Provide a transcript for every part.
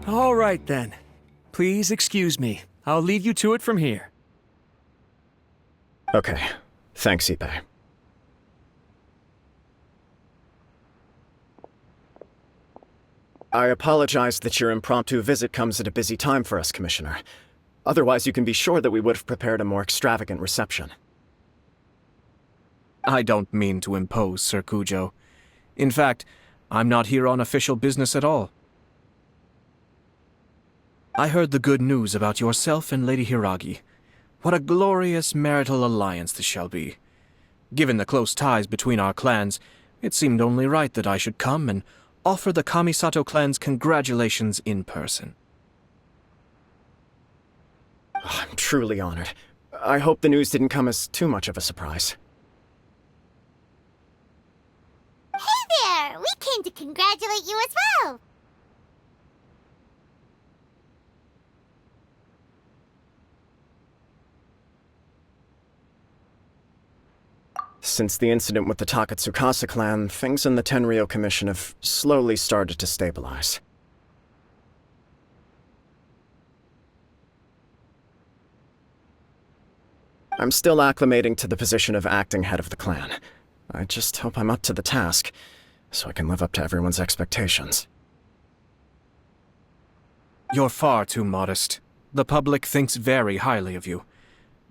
All right, then. Please excuse me. I'll leave you to it from here. Okay. Thanks, Ippei. I apologize that your impromptu visit comes at a busy time for us, Commissioner. Otherwise, you can be sure that we would have prepared a more extravagant reception. I don't mean to impose, Sir Kujo. In fact, I'm not here on official business at all. I heard the good news about yourself and Lady Hiragi. What a glorious marital alliance this shall be. Given the close ties between our clans, it seemed only right that I should come and offer the Kamisato clans congratulations in person. I'm truly honored. I hope the news didn't come as too much of a surprise. Hey there! We came to congratulate you as well! Since the incident with the Takatsukasa clan, things in the Tenryou Commission have slowly started to stabilize. I'm still acclimating to the position of acting head of the clan. I just hope I'm up to the task, so I can live up to everyone's expectations. You're far too modest. The public thinks very highly of you.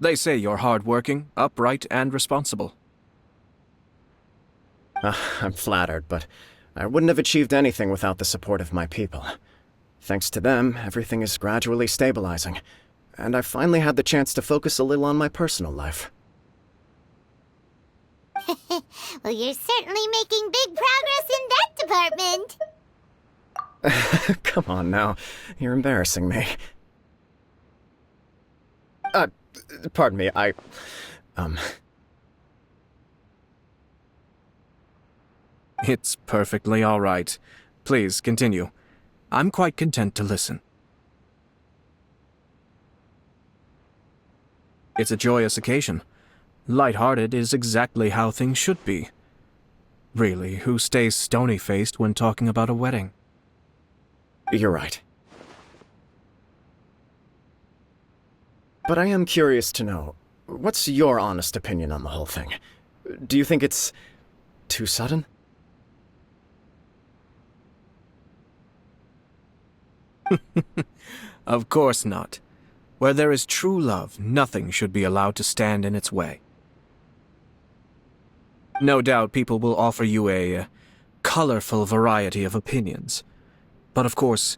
They say you're hardworking, upright, and responsible. I'm flattered, but I wouldn't have achieved anything without the support of my people. Thanks to them, everything is gradually stabilizing, and I've finally had the chance to focus a little on my personal life. Well, you're certainly making big progress in that department. Come on now, you're embarrassing me. Pardon me, It's perfectly all right. Please, continue. I'm quite content to listen. It's a joyous occasion. Light-hearted is exactly how things should be. Really, who stays stony-faced when talking about a wedding? You're right. But I am curious to know, what's your honest opinion on the whole thing? Do you think it's too sudden? Of course not. Where there is true love, nothing should be allowed to stand in its way. No doubt people will offer you a colorful variety of opinions. But of course,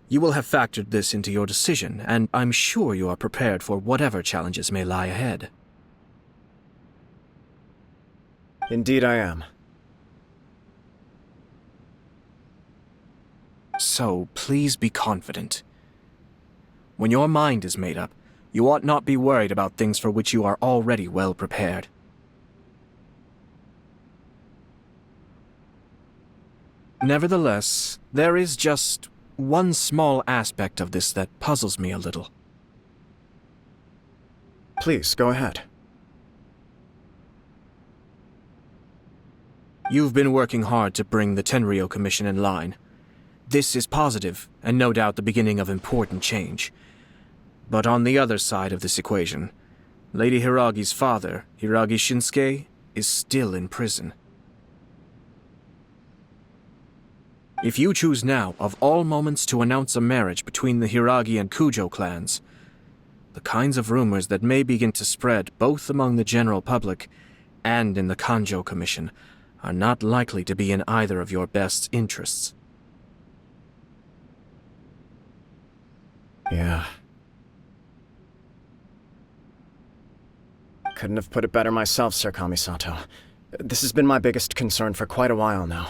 you will have factored this into your decision, and I'm sure you are prepared for whatever challenges may lie ahead. Indeed I am. So, please be confident. When your mind is made up, you ought not be worried about things for which you are already well prepared. Nevertheless, there is just one small aspect of this that puzzles me a little. Please, go ahead. You've been working hard to bring the Tenryou Commission in line. This is positive, and no doubt the beginning of important change. But on the other side of this equation, Lady Hiragi's father, Hiragi Shinsuke, is still in prison. If you choose now, of all moments, to announce a marriage between the Hiragi and Kujo clans, the kinds of rumors that may begin to spread both among the general public and in the Kanjo Commission are not likely to be in either of your best interests. Yeah. Couldn't have put it better myself, Sir Kamisato. This has been my biggest concern for quite a while now.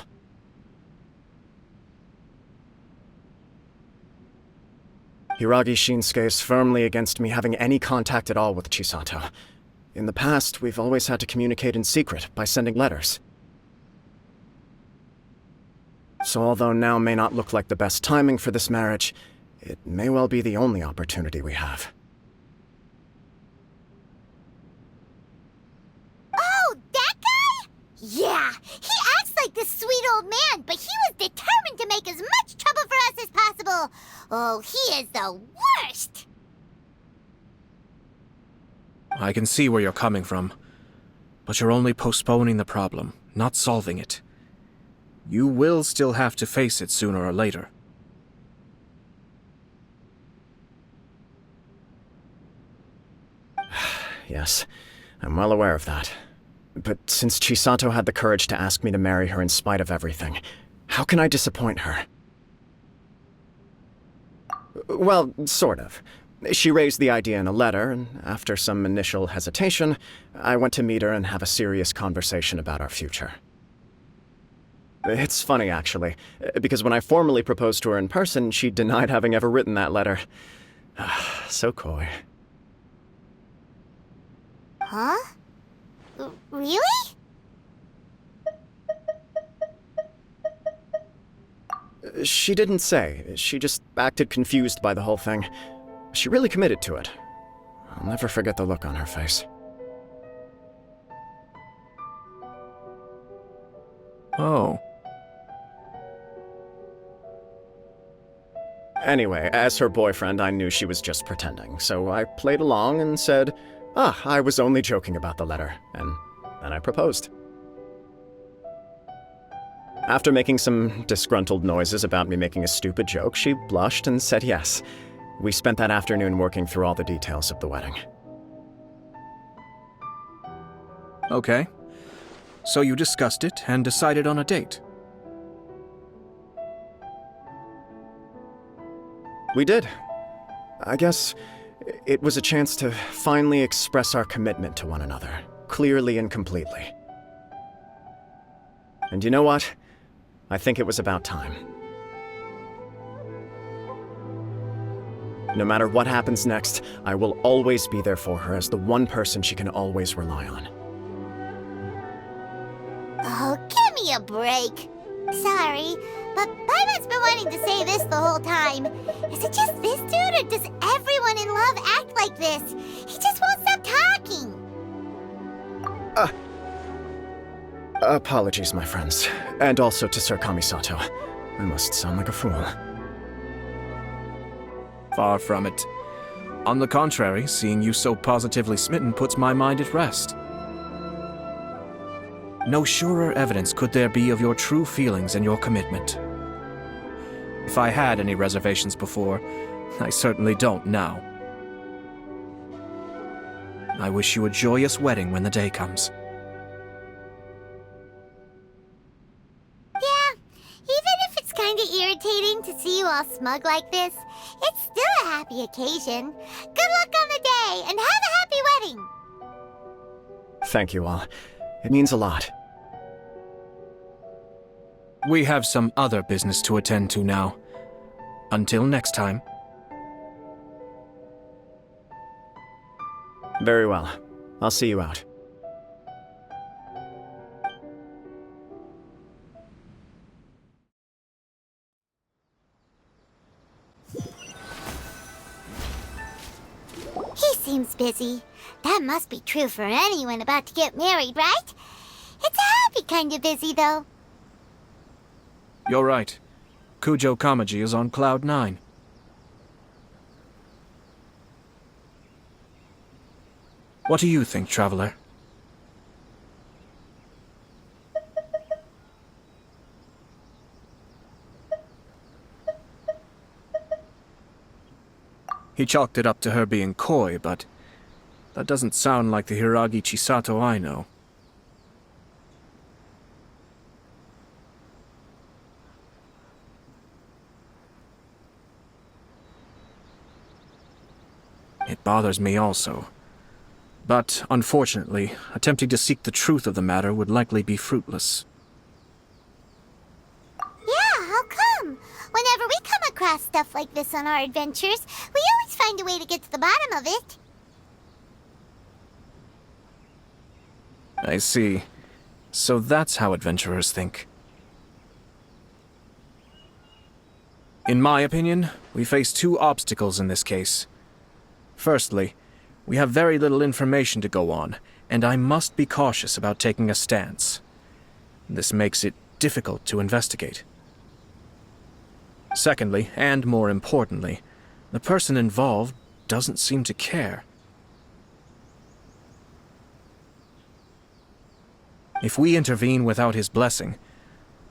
Hiragi Shinsuke is firmly against me having any contact at all with Chisato. In the past, we've always had to communicate in secret by sending letters. So although now may not look like the best timing for this marriage, it may well be the only opportunity we have. Oh, that guy? Yeah, he acts like this sweet old man, but he was determined to make as much trouble for us as possible. Oh, he is the worst! I can see where you're coming from, but you're only postponing the problem, not solving it. You will still have to face it sooner or later. Yes, I'm well aware of that. But since Chisato had the courage to ask me to marry her in spite of everything, how can I disappoint her? Well, sort of. She raised the idea in a letter, and after some initial hesitation, I went to meet her and have a serious conversation about our future. It's funny, actually, because when I formally proposed to her in person, she denied having ever written that letter. So coy. Huh? Really? She didn't say. She just acted confused by the whole thing. She really committed to it. I'll never forget the look on her face. Oh. Anyway, as her boyfriend, I knew she was just pretending, so I played along and said, I was only joking about the letter, and then I proposed. After making some disgruntled noises about me making a stupid joke, she blushed and said yes. We spent that afternoon working through all the details of the wedding. Okay. So you discussed it and decided on a date. We did. I guess it was a chance to finally express our commitment to one another, clearly and completely. And you know what? I think it was about time. No matter what happens next, I will always be there for her as the one person she can always rely on. Oh, give me a break. Sorry, but Paimon's been wanting to say this the whole time. Is it just this dude, or does everyone in love act like this? He just won't stop talking. Apologies, my friends. And also to Sir Kamisato. I must sound like a fool. Far from it. On the contrary, seeing you so positively smitten puts my mind at rest. No surer evidence could there be of your true feelings and your commitment. If I had any reservations before, I certainly don't now. I wish you a joyous wedding when the day comes. Yeah, even if it's kinda irritating to see you all smug like this, it's still a happy occasion. Good luck on the day, and have a happy wedding! Thank you all. It means a lot. We have some other business to attend to now. Until next time. Very well. I'll see you out. He seems busy. That must be true for anyone about to get married, right? It's a happy kind of busy, though. You're right. Kujo Kamaji is on Cloud 9. What do you think, Traveler? He chalked it up to her being coy, but that doesn't sound like the Hiragi Chisato I know. It bothers me also. But, unfortunately, attempting to seek the truth of the matter would likely be fruitless. Yeah, how come? Whenever we come across stuff like this on our adventures, we always find a way to get to the bottom of it. I see. So that's how adventurers think. In my opinion, we face two obstacles in this case. Firstly, we have very little information to go on, and I must be cautious about taking a stance. This makes it difficult to investigate. Secondly, and more importantly, the person involved doesn't seem to care. If we intervene without his blessing,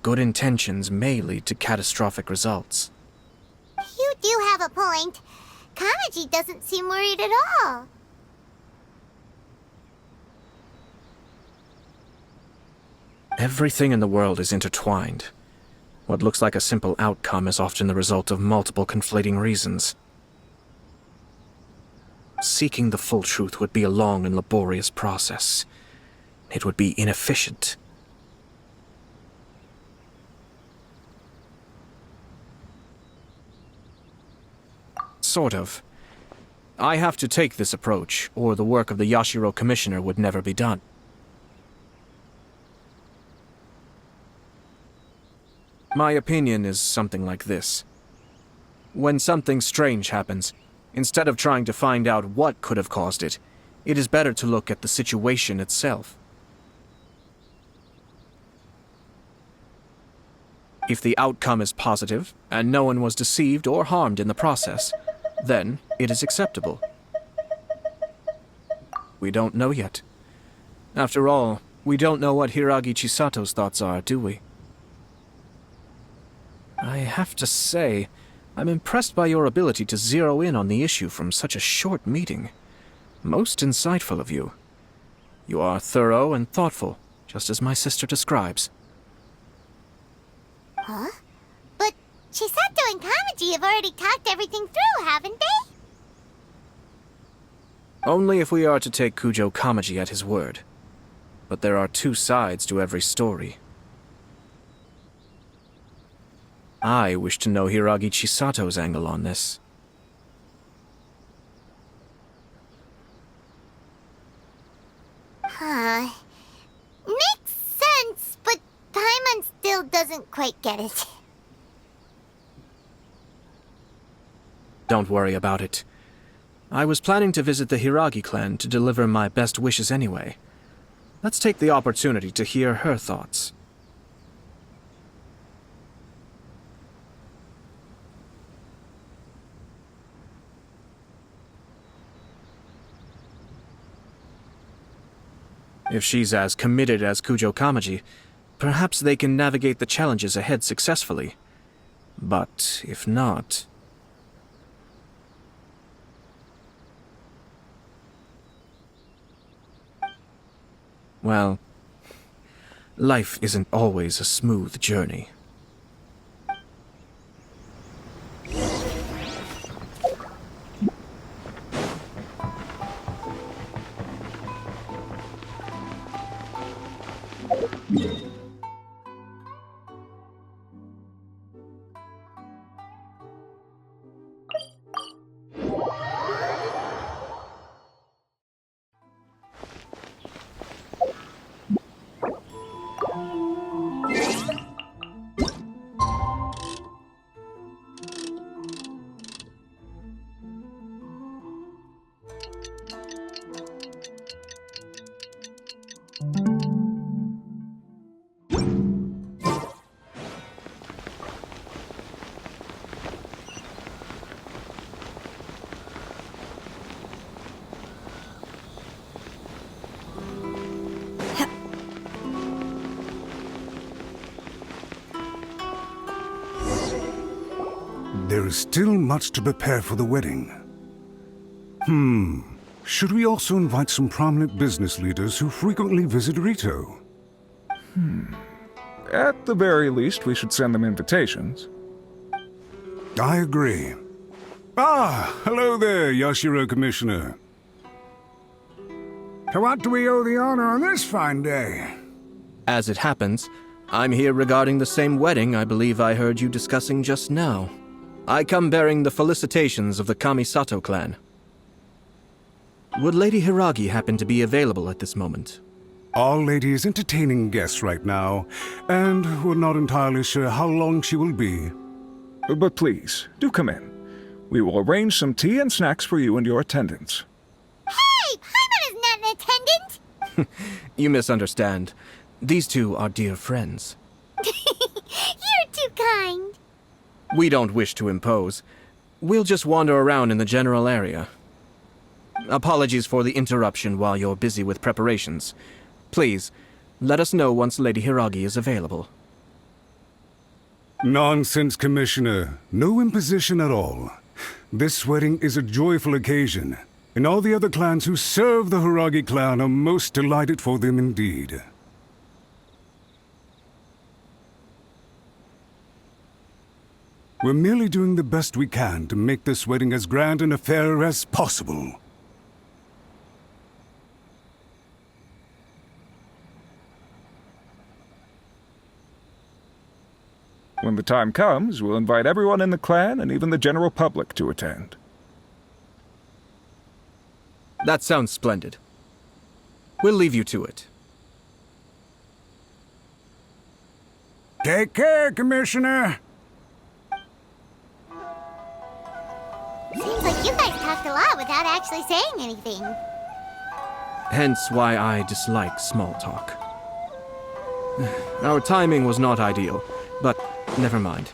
good intentions may lead to catastrophic results. You do have a point. Kamaji doesn't seem worried at all. Everything in the world is intertwined. What looks like a simple outcome is often the result of multiple conflating reasons. Seeking the full truth would be a long and laborious process. It would be inefficient. Sort of. I have to take this approach, or the work of the Yashiro Commissioner would never be done. My opinion is something like this. When something strange happens, instead of trying to find out what could have caused it, it is better to look at the situation itself. If the outcome is positive, and no one was deceived or harmed in the process, then it is acceptable. We don't know yet. After all, we don't know what Hiragi Chisato's thoughts are, do we? I have to say, I'm impressed by your ability to zero in on the issue from such a short meeting. Most insightful of you. You are thorough and thoughtful, just as my sister describes. Huh? But Chisato and Kamaji have already talked everything through, haven't they? Only if we are to take Kujo Kamaji at his word. But there are two sides to every story. I wish to know Hiragi Chisato's angle on this. Huh. Makes sense, but Paimon still doesn't quite get it. Don't worry about it. I was planning to visit the Hiragi clan to deliver my best wishes anyway. Let's take the opportunity to hear her thoughts. If she's as committed as Kujo Kamaji, perhaps they can navigate the challenges ahead successfully. But if not... well, life isn't always a smooth journey. There is still much to prepare for the wedding. Should we also invite some prominent business leaders who frequently visit Rito? At the very least, we should send them invitations. I agree. Ah, hello there, Yashiro Commissioner. To what do we owe the honor on this fine day? As it happens, I'm here regarding the same wedding I believe I heard you discussing just now. I come bearing the felicitations of the Kamisato clan. Would Lady Hiragi happen to be available at this moment? Our lady is entertaining guests right now, and we're not entirely sure how long she will be. But please, do come in. We will arrange some tea and snacks for you and your attendants. Hey! Paimon is not an attendant! You misunderstand. These two are dear friends. You're too kind. We don't wish to impose. We'll just wander around in the general area. Apologies for the interruption while you're busy with preparations. Please, let us know once Lady Hiragi is available. Nonsense, Commissioner. No imposition at all. This wedding is a joyful occasion, and all the other clans who serve the Hiragi clan are most delighted for them indeed. We're merely doing the best we can to make this wedding as grand an affair as possible. When the time comes, we'll invite everyone in the clan and even the general public to attend. That sounds splendid. We'll leave you to it. Take care, Commissioner. Seems like you guys talked a lot without actually saying anything. Hence why I dislike small talk. Our timing was not ideal, but never mind.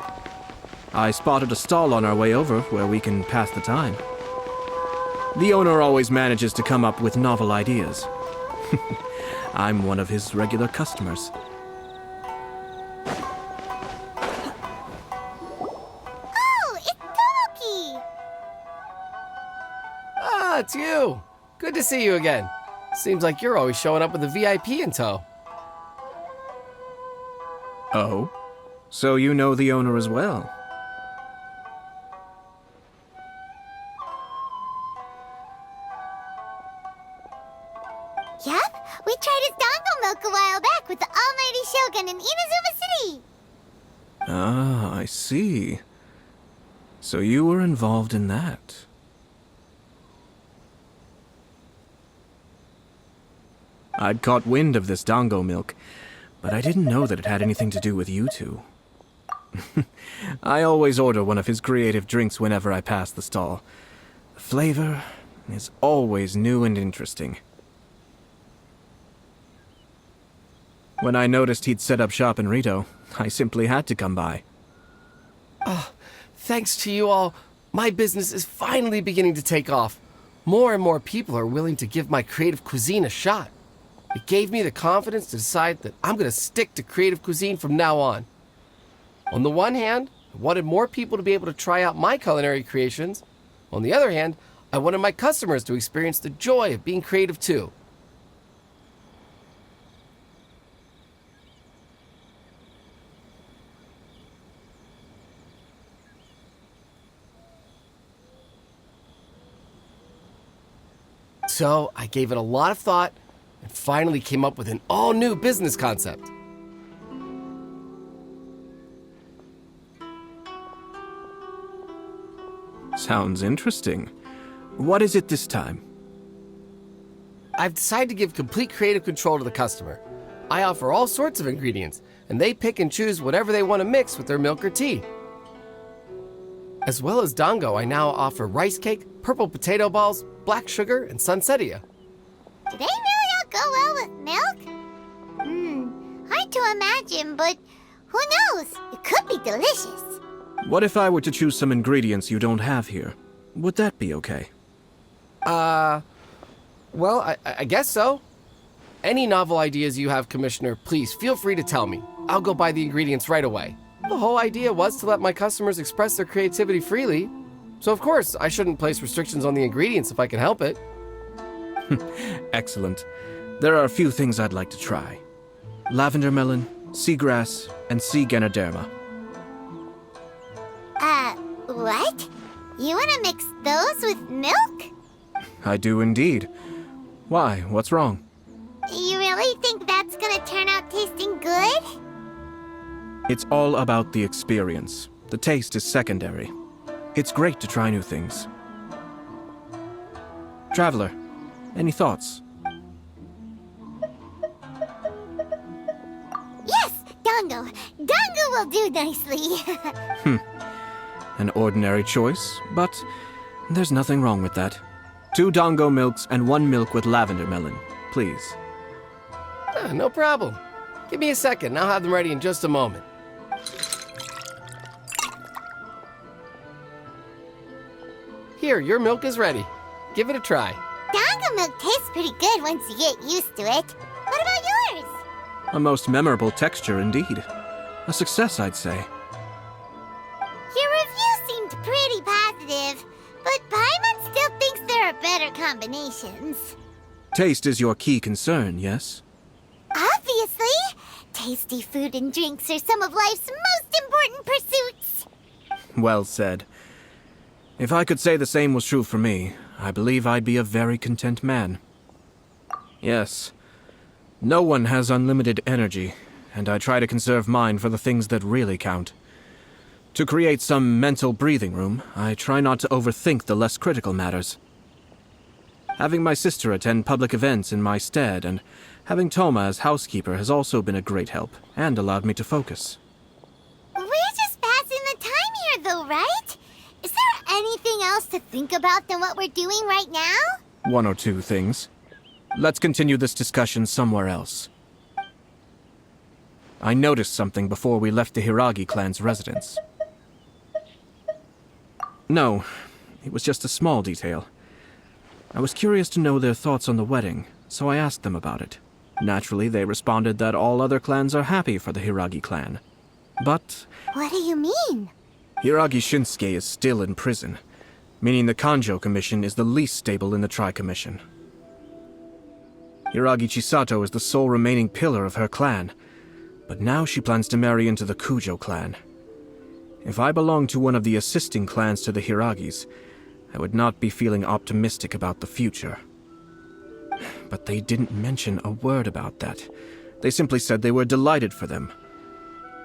I spotted a stall on our way over where we can pass the time. The owner always manages to come up with novel ideas. I'm one of his regular customers. Oh, it's Tomoki! Ah, it's you. Good to see you again. Seems like you're always showing up with a VIP in tow. Oh? So you know the owner as well? Yep, we tried his dango milk a while back with the almighty Shogun in Inazuma City. Ah, I see. So you were involved in that. I'd caught wind of this dango milk, but I didn't know that it had anything to do with you two. I always order one of his creative drinks whenever I pass the stall. The flavor is always new and interesting. When I noticed he'd set up shop in Rito, I simply had to come by. Thanks to you all, my business is finally beginning to take off. More and more people are willing to give my creative cuisine a shot. It gave me the confidence to decide that I'm going to stick to creative cuisine from now on. On the one hand, I wanted more people to be able to try out my culinary creations. On the other hand, I wanted my customers to experience the joy of being creative too. So I gave it a lot of thought and finally came up with an all-new business concept. Sounds interesting. What is it this time? I've decided to give complete creative control to the customer. I offer all sorts of ingredients, and they pick and choose whatever they want to mix with their milk or tea. As well as dango, I now offer rice cake, purple potato balls, black sugar, and sunsettia. Do they really all go well with milk? Hard to imagine, but who knows? It could be delicious. What if I were to choose some ingredients you don't have here? Would that be okay? Well, I guess so. Any novel ideas you have, Commissioner, please feel free to tell me. I'll go buy the ingredients right away. The whole idea was to let my customers express their creativity freely. So of course, I shouldn't place restrictions on the ingredients if I can help it. Excellent. There are a few things I'd like to try. Lavender melon, seagrass, and sea ganoderma. What? You want to mix those with milk? I do indeed. Why? What's wrong? You really think that's gonna turn out tasting good? It's all about the experience. The taste is secondary. It's great to try new things. Traveler, any thoughts? Yes, dango. Dango will do nicely. An ordinary choice, but there's nothing wrong with that. 2 dango milks and 1 milk with lavender melon, please. No problem. Give me a second, and I'll have them ready in just a moment. Here, your milk is ready. Give it a try. Dango milk tastes pretty good once you get used to it. What about yours? A most memorable texture indeed. A success, I'd say. Your review seemed pretty positive, but Paimon still thinks there are better combinations. Taste is your key concern, yes? Obviously! Tasty food and drinks are some of life's most important pursuits. Well said. If I could say the same was true for me, I believe I'd be a very content man. Yes. No one has unlimited energy, and I try to conserve mine for the things that really count. To create some mental breathing room, I try not to overthink the less critical matters. Having my sister attend public events in my stead and having Toma as housekeeper has also been a great help and allowed me to focus. We're just passing the time here, though, right? Is there anything else to think about than what we're doing right now? One or two things. Let's continue this discussion somewhere else. I noticed something before we left the Hiragi clan's residence. No, it was just a small detail. I was curious to know their thoughts on the wedding, so I asked them about it. Naturally, they responded that all other clans are happy for the Hiragi clan. But What do you mean? Hiragi Shinsuke is still in prison, meaning the Kanjo Commission is the least stable in the Tri-Commission. Hiragi Chisato is the sole remaining pillar of her clan, but now she plans to marry into the Kujo clan. If I belonged to one of the assisting clans to the Hiragis, I would not be feeling optimistic about the future. But they didn't mention a word about that. They simply said they were delighted for them.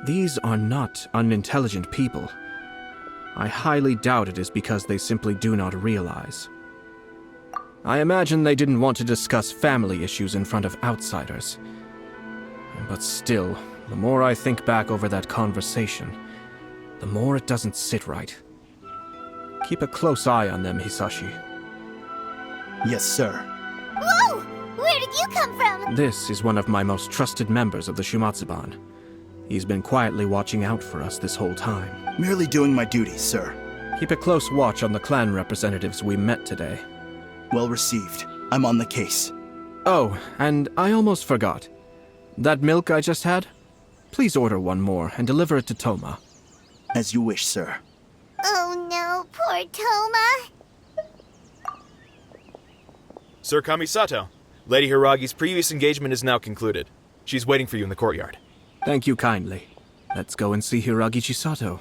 These are not unintelligent people. I highly doubt it is because they simply do not realize. I imagine they didn't want to discuss family issues in front of outsiders. But still, the more I think back over that conversation, the more it doesn't sit right. Keep a close eye on them, Hisashi. Yes, sir. Whoa! Where did you come from? This is one of my most trusted members of the Shumatsuban. He's been quietly watching out for us this whole time. Merely doing my duty, sir. Keep a close watch on the clan representatives we met today. Well received. I'm on the case. Oh, and I almost forgot. That milk I just had? Please order one more and deliver it to Toma. As you wish, sir. Oh no, poor Toma. Sir Kamisato, Lady Hiragi's previous engagement is now concluded. She's waiting for you in the courtyard. Thank you kindly. Let's go and see Hiragi Chisato.